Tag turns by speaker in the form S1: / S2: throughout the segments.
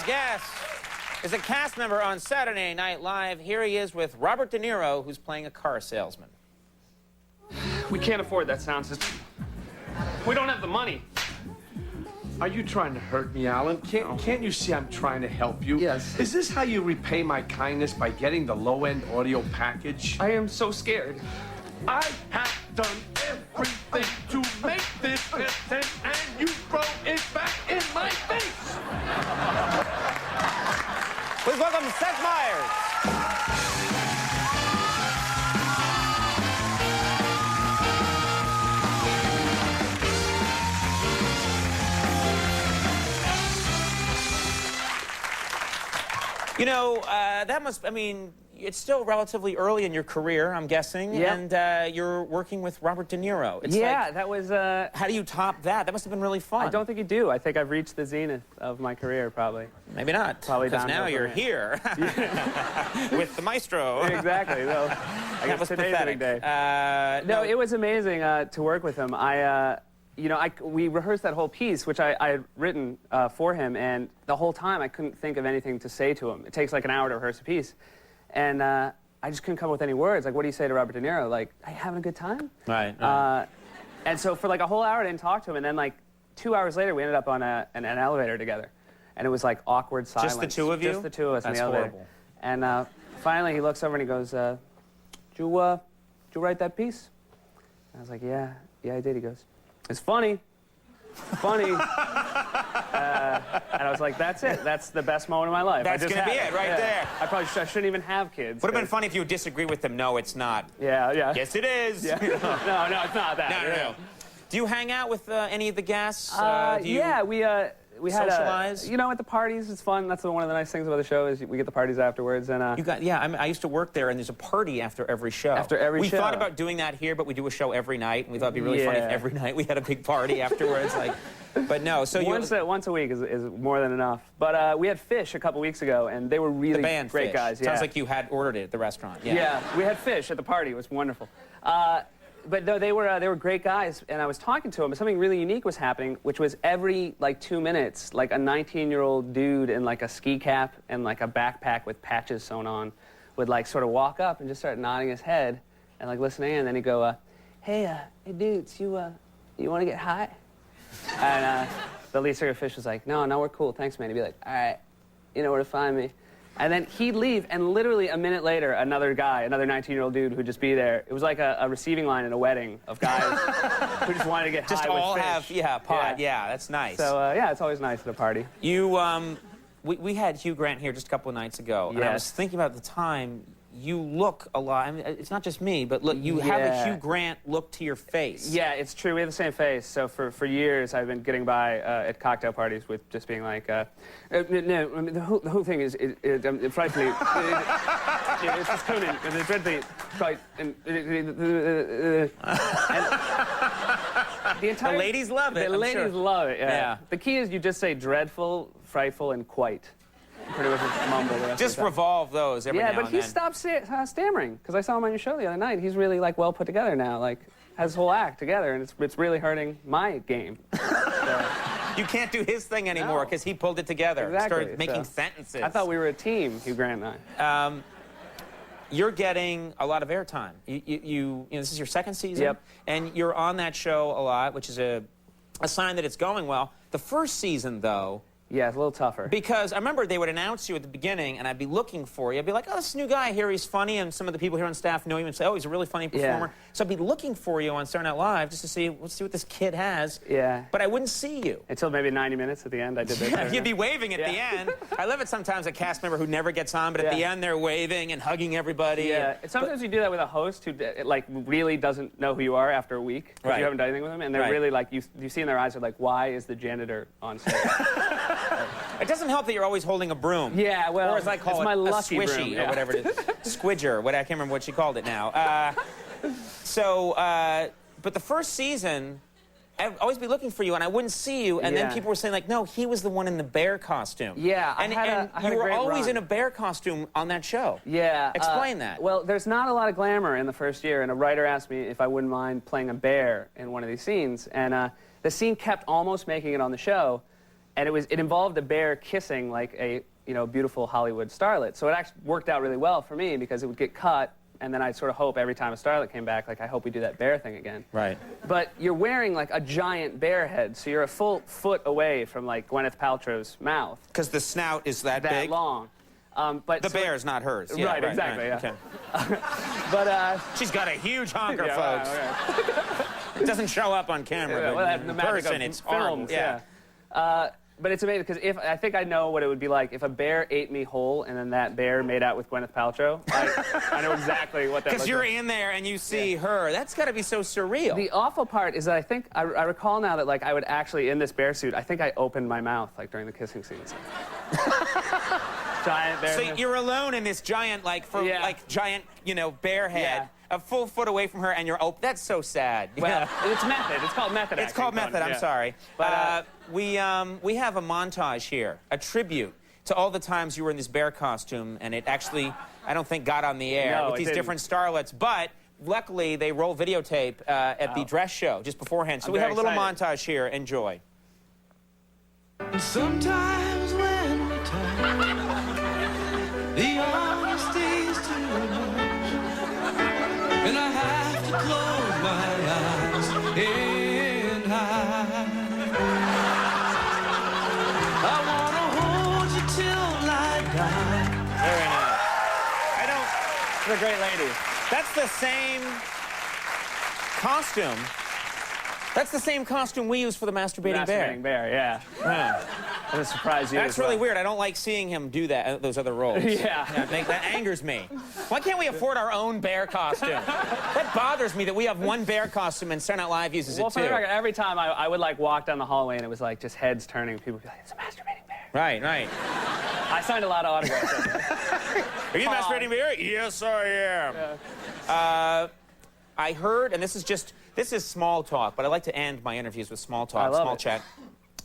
S1: guest is a cast member on Saturday Night Live. Here he is with Robert De Niro, who's playing a car salesman.
S2: We can't afford that sound system. We don't have the money.
S3: Are you trying to hurt me, Alan? Can't you see I'm trying to help you?
S2: Yes.
S3: Is this how you repay my kindness, by getting the low-end audio package?
S2: I am so scared.
S3: I have done everything to make this happen, and you throw it back in my face!
S1: Please welcome Seth Meyers. You know, that must, I mean, it's still relatively early in your career, I'm guessing,
S2: yep.
S1: and you're working with Robert De Niro. It's
S2: yeah,
S1: like,
S2: that was...
S1: how do you top that? That must have been really fun.
S2: I don't think you do. I think I've reached the zenith of my career, probably.
S1: Maybe not.
S2: Probably
S1: because
S2: down
S1: now you're here with the maestro.
S2: Exactly. Well, I guess today's a big day. No, it was amazing to work with him. You know, we rehearsed that whole piece, which I had written for him, and the whole time I couldn't think of anything to say to him. It takes like an hour to rehearse a piece. And I just couldn't come up with any words. Like, what do you say to Robert De Niro? Like, are you having a good time?
S1: Right.
S2: And so for like a whole hour, I didn't talk to him. And then like 2 hours later, we ended up on an elevator together. And it was like awkward silence.
S1: Just the two of you?
S2: Just the two of us in the elevator.
S1: Horrible.
S2: And finally, he looks over and he goes, did you write that piece? And I was like, yeah, I did. He goes, it's funny. Funny. And I was like, that's it. That's the best moment of my life.
S1: That's going to be it right there.
S2: I shouldn't even have kids.
S1: Would have been funny if you would disagree with them. No, it's not.
S2: Yeah.
S1: Yes, it is.
S2: Yeah. No, it's not that.
S1: No. Do you hang out with any of the guests?
S2: Yeah, we had
S1: socialize?
S2: You know, at the parties, it's fun. That's one of the nice things about the show is we get the parties afterwards. And
S1: I used to work there, and there's a party after every show.
S2: After every show.
S1: We thought about doing that here, but we do a show every night, and we thought it'd be really funny if every night we had a big party afterwards. But no. So
S2: once a week is more than enough. But we had Fish a couple weeks ago, and they were really great
S1: Fish.
S2: guys. Yeah.
S1: Sounds like you had ordered it at the restaurant.
S2: Yeah, we had Fish at the party. It was wonderful. But no, they were great guys, and I was talking to them, and something really unique was happening, which was every, like, 2 minutes, like, a 19-year-old dude in, like, a ski cap and, like, a backpack with patches sewn on would, like, sort of walk up and just start nodding his head and, like, listening in, and then he'd go, hey dudes, you want to get high? And the lead singer of Fish was like, no, we're cool, thanks, man. He'd be like, all right, you know where to find me. And then he'd leave, and literally a minute later, another 19-year-old dude who'd just be there. It was like a receiving line in a wedding of guys who just wanted to get high with Fish.
S1: Just all have, pot. Yeah, that's nice.
S2: So, yeah, it's always nice at a party.
S1: You, we had Hugh Grant here just a couple of nights ago, and I was thinking about the time. You look a lot. I mean, it's not just me, but look, you have a Hugh Grant look to your face. Yeah, it's true. We have the same face. So for years, I've been getting by at cocktail parties with just being like, no, I mean, the whole thing is frankly, it's just Conan. It's dreadfully quite. The ladies love it.
S2: The ladies love it. Yeah. The key is you just say dreadful, frightful, and quite. Pretty much mumble the rest
S1: just
S2: of the
S1: revolve those every now and then.
S2: Yeah, but he stopped stammering because I saw him on your show the other night. He's really like well put together now, like has his whole act together, and it's really hurting my game. So.
S1: You can't do his thing anymore because he pulled it together.
S2: Exactly.
S1: Started making sentences.
S2: I thought we were a team, Hugh Grant and I.
S1: You're getting a lot of airtime. You know, this is your second season, and you're on that show a lot, which is a sign that it's going well. The first season, though.
S2: Yeah, it's a little tougher.
S1: Because I remember they would announce you at the beginning, and I'd be looking for you. I'd be like, oh, this new guy here, he's funny, and some of the people here on staff know you and say, oh, he's a really funny performer. Yeah. So I'd be looking for you on Saturday Night Live just to see, let's see what this kid has. Yeah. But I wouldn't see you.
S2: Until maybe 90 minutes at the end, I did this.
S1: Yeah, you'd be waving at the end. I love it sometimes, a cast member who never gets on, but at the end they're waving and hugging everybody. Yeah.
S2: And sometimes you do that with a host who, like, really doesn't know who you are after a week, because you haven't done anything with them, and they're really, like, you see in their eyes, they're like, why is the janitor on stage?
S1: It doesn't help that you're always holding a broom.
S2: Yeah, well,
S1: or as I call
S2: it's
S1: it,
S2: my
S1: a
S2: lucky
S1: squishy,
S2: broom,
S1: or whatever it is. Squidger, I can't remember what she called it now. But the first season, I'd always be looking for you, and I wouldn't see you, and then people were saying, like, no, he was the one in the bear costume.
S2: Yeah,
S1: and you were always in a bear costume on that show. Yeah. Explain that.
S2: Well, there's not a lot of glamour in the first year, and a writer asked me if I wouldn't mind playing a bear in one of these scenes, and the scene kept almost making it on the show, and it involved a bear kissing like a beautiful Hollywood starlet. So it actually worked out really well for me because it would get cut, and then I'd sort of hope every time a starlet came back, like, I hope we do that bear thing again.
S1: Right.
S2: But you're wearing like a giant bear head, so you're a full foot away from like Gwyneth Paltrow's mouth.
S1: Because the snout is that big?
S2: Long. But
S1: the bear is not hers. Yeah,
S2: right, exactly.
S1: Right.
S2: Yeah.
S1: Okay.
S2: But
S1: she's got a huge honker,
S2: yeah,
S1: folks.
S2: Right.
S1: It doesn't show up on camera,
S2: Yeah, well,
S1: but
S2: the
S1: in
S2: magic
S1: person,
S2: of
S1: it's
S2: films,
S1: horrible.
S2: Yeah. But it's amazing because I think I know what it would be like if a bear ate me whole and then that bear made out with Gwyneth Paltrow. I know exactly what that.
S1: Because you're in there and you see her. That's got to be so surreal.
S2: The awful part is that I think I recall now that like I would actually in this bear suit. I think I opened my mouth like during the kissing scenes. Giant bear.
S1: So you're alone in this giant giant bear head.
S2: Yeah.
S1: A full foot away from her, and you're open. That's so sad.
S2: Well, it's method. It's called method.
S1: It's called method. I'm sorry.
S2: But
S1: we have a montage here, a tribute to all the times you were in this bear costume, and it actually, I don't think, got on the air with these different starlets. But luckily, they roll videotape at the dress show just beforehand. So we have a little montage here. Enjoy.
S4: Sometimes when we talk, the honesty's too much. And I have to close my eyes and hide. I wanna hold you till I die.
S1: Very nice.
S2: She's a great lady.
S1: That's the same costume. That's the same costume we use for the masturbating bear.
S2: Masturbating bear, yeah. I'm gonna surprise you.
S1: That's really weird. I don't like seeing him do that, those other roles.
S2: Yeah.
S1: That angers me. Why can't we afford our own bear costume? That bothers me that we have one bear costume and Saturday Night Live uses
S2: Well,
S1: it
S2: for
S1: too.
S2: the record, every time I would like walk down the hallway and it was like just heads turning. People would be like, it's a masturbating bear.
S1: Right.
S2: I signed a lot of autographs.
S1: Are you masturbating bear? Yes, I am.
S2: Yeah.
S1: I heard, and this is small talk, but I like to end my interviews with small talk, small chat.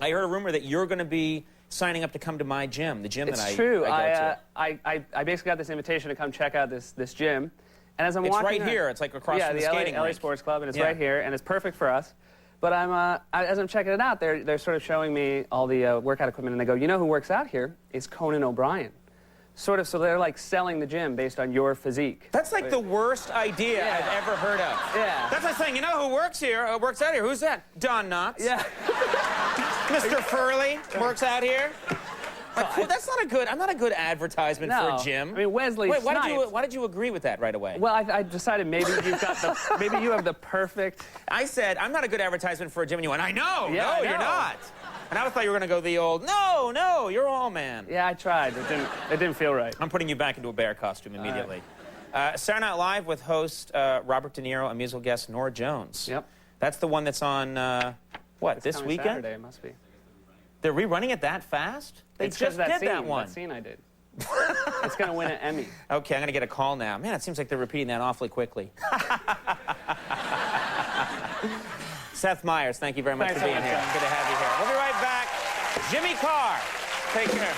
S1: I heard a rumor that you're going to be signing up to come to my gym, the gym that I
S2: true.
S1: go to.
S2: I basically got this invitation to come check out this gym, and as I'm walking,
S1: it's right here. It's like across from the skating
S2: LA
S1: rink.
S2: Sports Club, and it's right here, and it's perfect for us. But as I'm checking it out, they're sort of showing me all the workout equipment, and they go, you know who works out here is Conan O'Brien. Sort of, so they're like selling the gym based on your physique.
S1: That's like the worst idea I've ever heard of.
S2: Yeah.
S1: That's like saying, you know who works here, works out here? Who's that? Don Knotts.
S2: Yeah.
S1: Mr. Furley works out here. Like, well, that's not a good. I'm not a good advertisement for a gym.
S2: I mean, Wesley
S1: Wait,
S2: Snipes.
S1: why did you agree with that right away?
S2: Well, I decided maybe maybe you have the perfect.
S1: I said I'm not a good advertisement for a gym, and you went, I know.
S2: Yeah,
S1: no,
S2: I
S1: you're
S2: know.
S1: not. And I thought you were going to go the old, no, you're all man.
S2: Yeah, I tried. It didn't feel right.
S1: I'm putting you back into a bear costume immediately. Saturday Night Live with host Robert De Niro and musical guest Norah Jones.
S2: Yep.
S1: That's the one that's on, this
S2: Coming
S1: weekend?
S2: Saturday, it must be.
S1: They're rerunning it that fast? They
S2: It's
S1: just
S2: that
S1: did
S2: scene,
S1: that one.
S2: That scene I did. It's going to win an Emmy.
S1: Okay, I'm going to get a call now. Man, it seems like they're repeating that awfully quickly. Seth Meyers, thank you very much for being here. Good to have you here. We'll be right back. Jimmy Carr, take care.